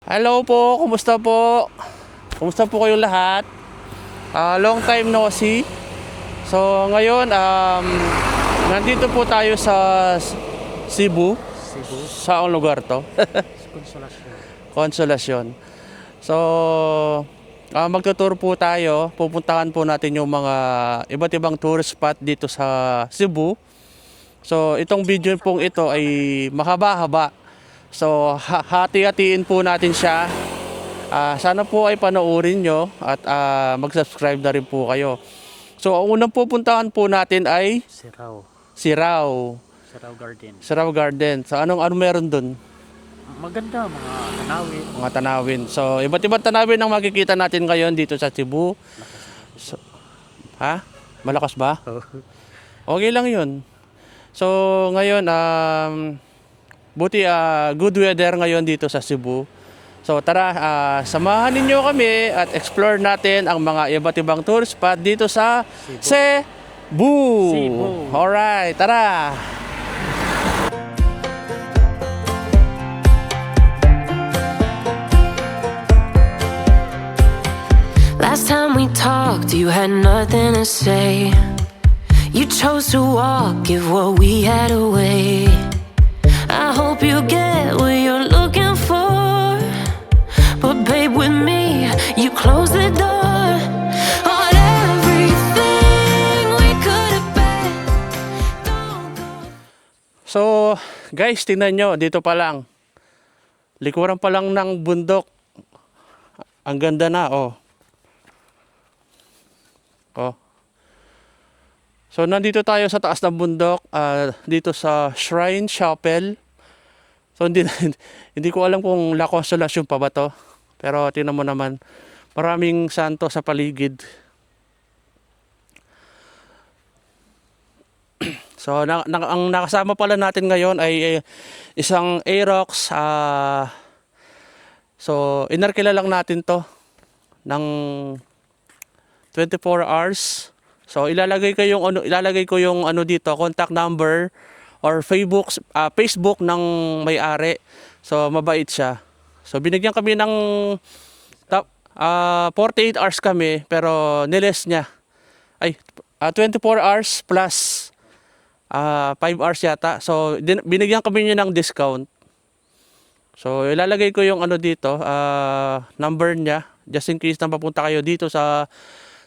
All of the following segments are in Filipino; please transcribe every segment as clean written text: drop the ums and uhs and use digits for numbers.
Hello po, kumusta po? Kumusta po kayong lahat? Long time no see. So ngayon, nandito po tayo sa Cebu. Cebu, Saan lugar to? Consolacion. Consolacion. So, magtutour po tayo. Pupuntahan po natin yung mga iba't ibang tourist spot dito sa Cebu. So, itong video pong ito ay mahaba-haba. So, hati-hatiin po natin siya. Sana po ay panoorin nyo at mag-subscribe na rin po kayo. So, ang unang pupuntahan po natin ay Sirao. Sirao. Sirao Garden. Sirao Garden. So, ano meron dun? Maganda, mga tanawin. Mga tanawin. So, iba't ibang tanawin ang makikita natin ngayon dito sa Cebu. So, ha? Malakas ba? Okay lang yun. So, ngayon, buti good weather ngayon dito sa Cebu. So tara, samahan ninyo kami at explore natin ang mga iba't ibang tourist spot dito sa Cebu. Cebu. Alright, tara! Last time we talked, you had nothing to say. You chose to walk, give what we had away. I hope you get what you're looking for. But babe, with me, you close the door on everything we could have been. Don't go. So guys, tingnan nyo, dito pa lang. Likuran pa lang ng bundok. Ang ganda na, oh. Oh. So nandito tayo sa taas ng bundok, dito sa Shrine Chapel. So hindi ko alam kung La Consolacion pa ba to. Pero tingnan mo naman, maraming santo sa paligid. So ang nakasama pala natin ngayon ay isang Aerox. So inarkila lang natin to ng 24 hours. So ilalagay ko yung ano dito, contact number or Facebook ng may-ari. So mabait siya. So binigyan kami ng 48 hours kami, pero niles niya. Ay 24 hours plus 5 hours yata. So binigyan kami niya ng discount. So ilalagay ko yung ano dito, number niya, just in case na papunta kayo dito sa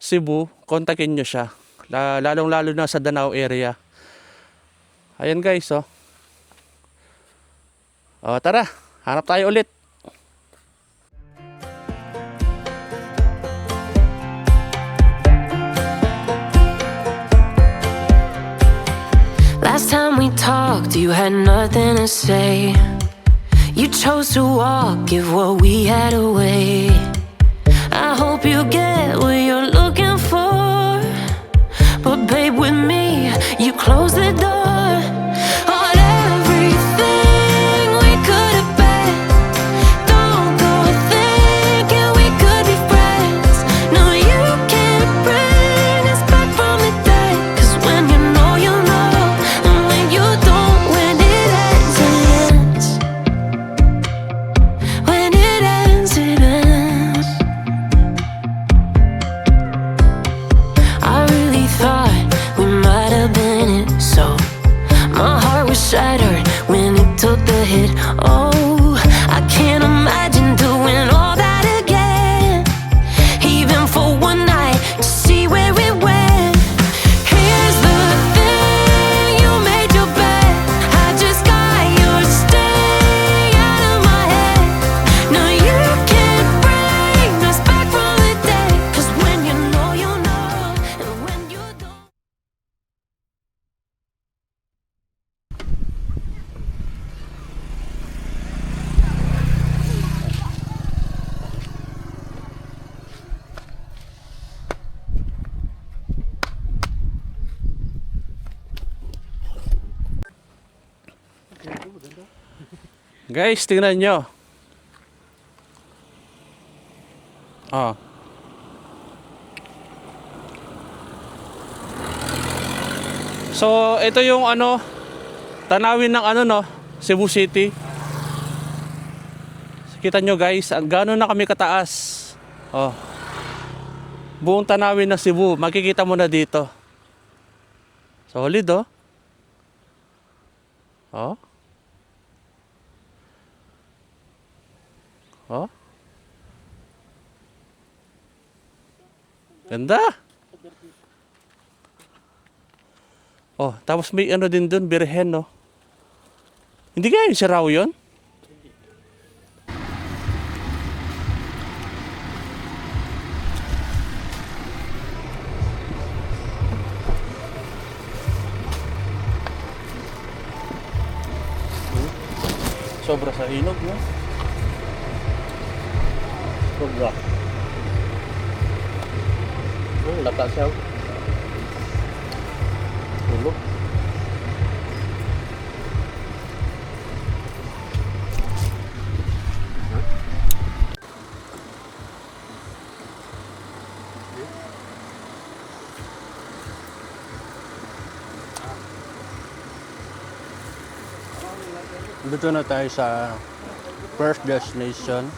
Cebu, kontakin nyo siya. Lalong-lalo na sa Danao area. Ayan guys, oh. Tara, hanap tayo ulit. Last time we talked, you had nothing to say. You chose to walk, give what we had away. I hope you get what you're looking for. But babe, with me, you close the door on everything we could have been. Don't go thinking we could be friends. No, you can't bring us back from the dead. 'Cause when you know, you know. And when you don't, when it ends, it ends. When it ends, it ends. I really thought we might have been it, so my heart was shattered when it took the hit. Oh, I can't imagine doing all that again, even for one night to see where it went. Here's the thing, you made your bed, I just got your staying out of my head. No, you can't bring us back from the dead. 'Cause when you know, you know. And when you don't. Guys, tingnan nyo. Oh. So, ito yung tanawin ng Cebu City. Kita nyo guys, gano'n na kami kataas. Oh. Buong tanawin ng Cebu, makikita mo na dito. Solid oh. Oh. Oh. Ganda. Oh, tapos may ano din doon, birhen no. Hindi kaya yung Sirao yun? Sobra sa inog, no? Sobra. Lata siya. Tulog. Dito na tayo sa first destination,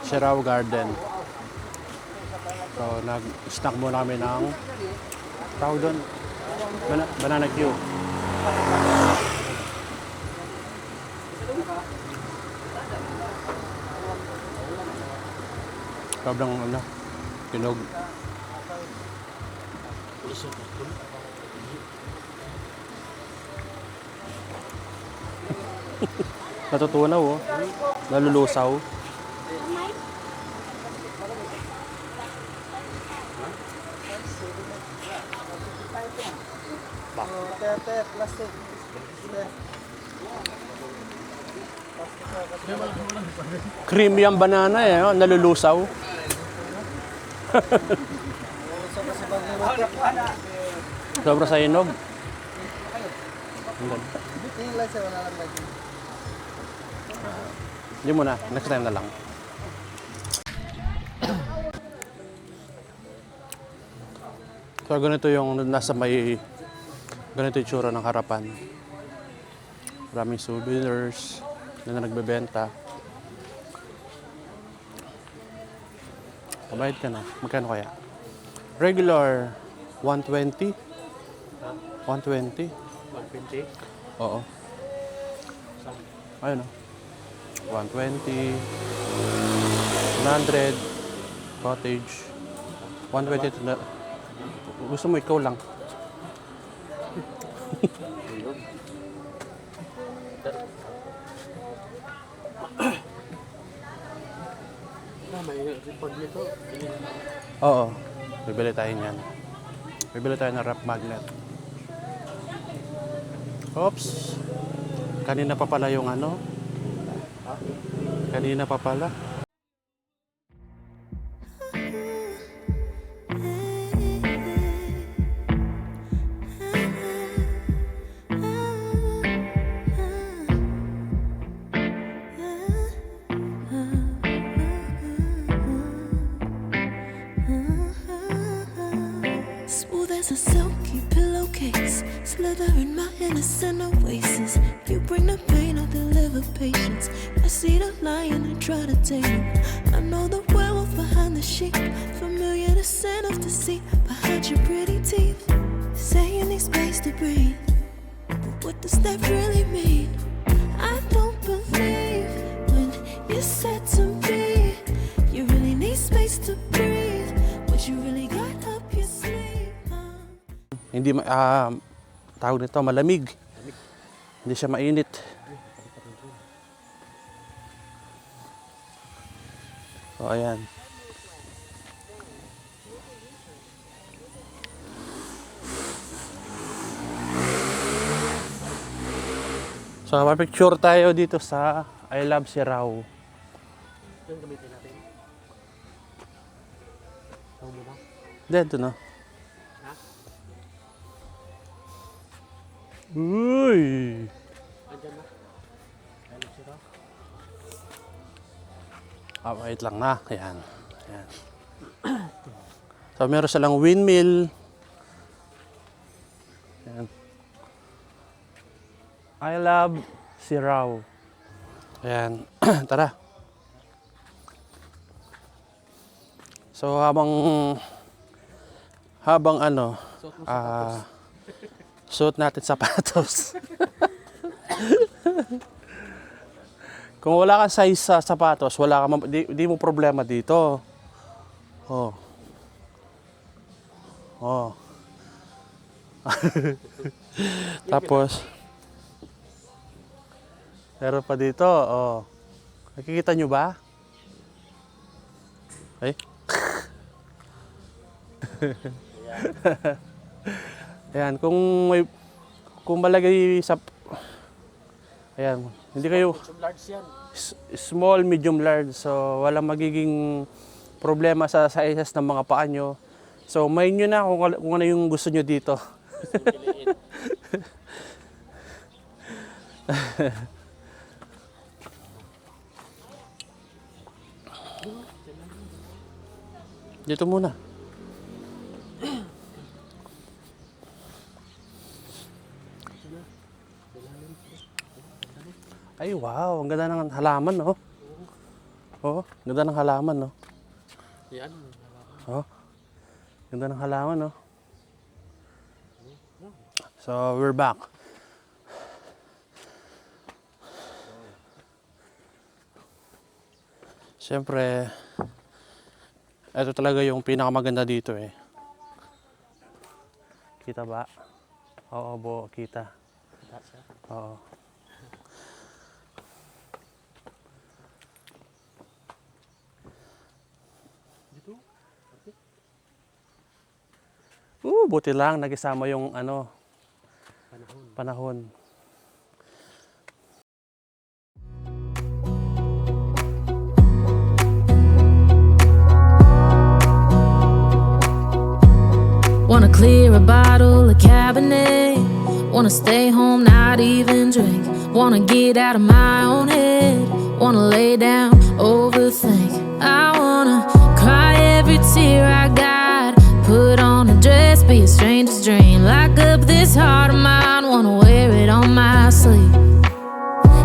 Sirao Garden. So, nag-snack muna kami ng tawag doon, banana Q. Sobrang ano, tinog. Natutunaw oh. Nalulusaw. Creamy ang banana eh, oh. Nalulusaw. Sobra sa inog. Ang ganda. Hindi mo na, next time na lang. So ganito yung nasa may, ganito yung tsura ng harapan. Maraming souvenirs na nagbebenta. Kabayad ka na. Magkano kaya? Regular 120. 120. 120. Oo. Ayun o. 120. 100. Cottage. 120 na. Gusto mo ikaw lang. Oo. Bibili tayo niyan. Bibili tayo ng wrap magnet. Oops. Kanina pa pala yung ano. Kanina pa pala. Smooth as a silky pillowcase, slither in my innocent oasis. You bring the pain, I deliver patience. I see the lion and try to tame him. I know the werewolf behind the sheep, familiar the scent of deceit behind your pretty teeth. Say you need space to breathe, but what does that really mean? I don't believe when you said to me you really need space to breathe. What you really got up your sleeve? Hindi tawag nito malamig. Hindi siya mainit. So ayan. So pa-picture tayo dito sa I Love Sirao. Yung gamitin natin. Ito muna. Dito no. Ha? Uy. Andyan na. Ayun sila. Wait lang na. Ayan. Ayan. So meron silang windmill. Ayan. I Love Sirao. Ayan. Tara. So habang ano, suot natin sapatos. Kung wala kang size sa sapatos, wala ka di mo problema dito. Oh. Oh. Tapos meron pa dito, oh. Nakikita nyo ba? Ay. Ayan, kung malagay sa ayan, hindi kayo Medium large yan. small, medium, large. So walang magiging problema sa sizes ng mga paa nyo. So may nyo na kung ano yung gusto nyo dito. Piliin. Dito muna. Ay wow, ang ganda ng halaman, no? Oh, ganda ng halaman, no? Yan. Oh. Ganda ng halaman, no? So, we're back. Siyempre, ito talaga yung pinakamaganda dito eh. Kita ba? Oo, kita. Oo. Buti lang nag-isama yung ano, panahon. Wanna clear a bottle of Cabernet. Wanna stay home, not even drink. Wanna get out of my own head. Wanna lay down, overthink. I wanna cry every tear I got. Put on a dress, be a stranger's dream. Lock up this heart of mine, wanna wear it on my sleeve.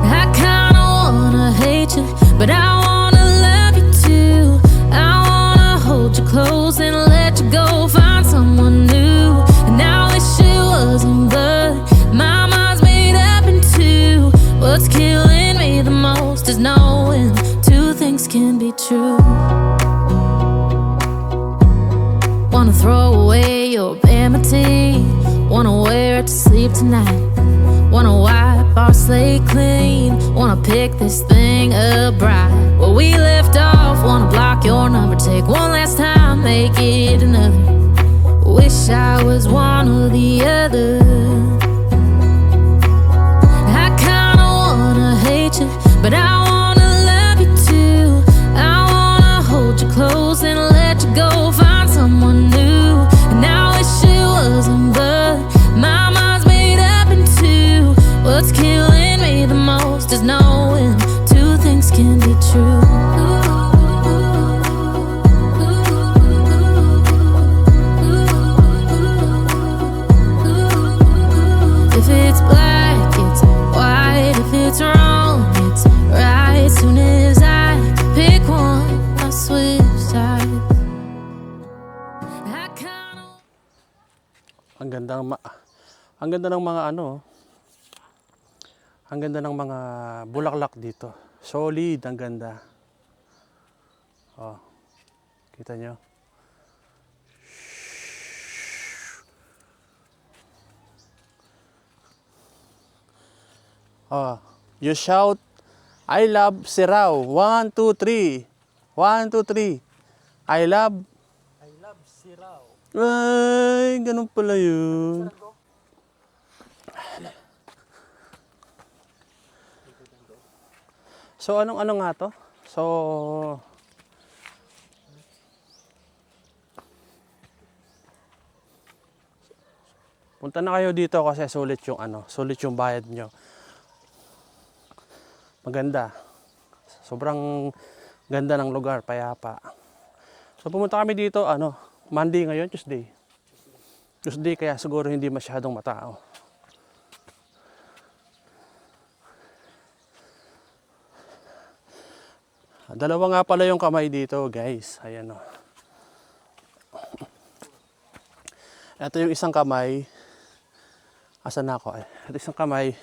I kinda wanna hate you, but I wanna love you too. I wanna hold you close and let you go. Find someone new, and I wish it wasn't, but my mind's made up in two. What's killing me the most is knowing two things can be true. Wanna throw away your vanity. Wanna wear it to sleep tonight. Wanna wipe our slate clean. Wanna pick this thing up right where we left off. Wanna block your number, take one last time, make it another. Wish I was one or the other. I kinda wanna hate you, but I wanna love you too. I wanna hold you close and let you go. Find someone new, and I wish it wasn't, but my mind's made up in two. What's killing me the most is knowing two things can be true. If it's black, it's white. If it's wrong, it's right. Soon as I pick one, I switch sides. I kinda... Ang ganda ng mga ano. Ang ganda ng mga bulaklak dito. Solid, ang ganda. Oh. Kita nyo? Oh, you shout, I love Sirao. 1, 2, 3. 1, 2, 3. I love. I love Sirao. Ay, ganun pala yun. So, ano nga to? So, punta na kayo dito kasi sulit yung sulit yung bayad nyo. Maganda. Sobrang ganda ng lugar, payapa. So pumunta kami dito, Monday ngayon, Tuesday. Tuesday kaya siguro hindi masyadong matao. Dalawa nga pala yung kamay dito, guys. Ayan o. Ito yung isang kamay. Asan na ako? Ito isang kamay.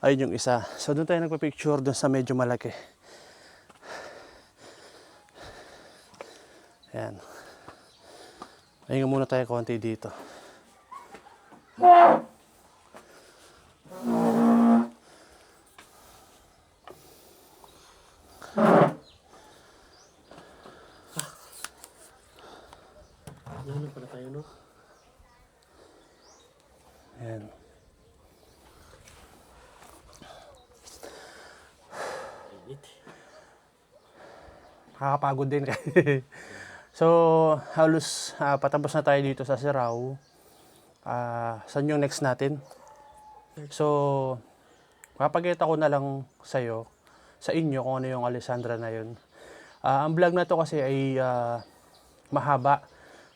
Ayun yung isa. So doon tayo nagpa-picture doon sa medyo malaki. Ayan. Ayun muna tayo konti dito. Ano pala tayo, no? Ayan. Init. Nakakapagod din. So, halos patapos na tayo dito sa Sirao. Saan yung next natin? So, papakita ko na lang sa inyo kung ano yung Alessandra na yun. Ang vlog na to kasi ay mahaba.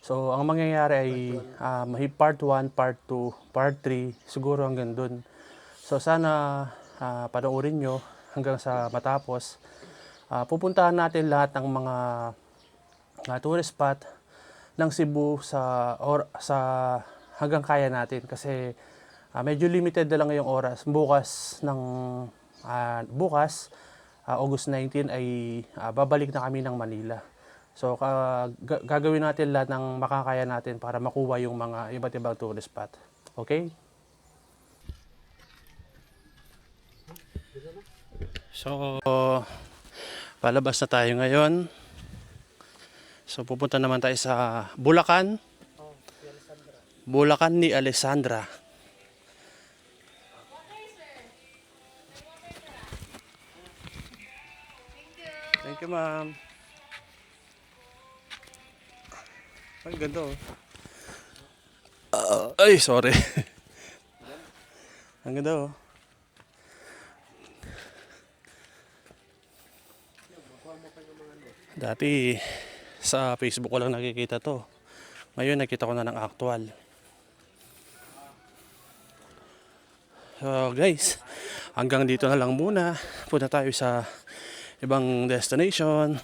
So, ang mangyayari ay may part 1, part 2, part 3, siguro hanggang dun. So, sana panoorin nyo hanggang sa matapos. Pupuntahan natin lahat ng mga tourist spot ng Cebu sa hanggang kaya natin kasi medyo limited na lang ngayong oras. Bukas August 19 ay babalik na kami ng Manila. So gagawin natin lahat ng makakaya natin para makuha yung mga iba't ibang tourist spot. Okay? So palabas na tayo ngayon. So pupunta naman tayo sa Bulacan. Bulacan ni Alessandra. Thank you, ma'am. Ang ganda oh. Ay, sorry. Ang ganda oh. Dati sa Facebook ko lang nakikita to. Ngayon nakita ko na ng actual. So guys, hanggang dito na lang muna. Punta tayo sa ibang destination.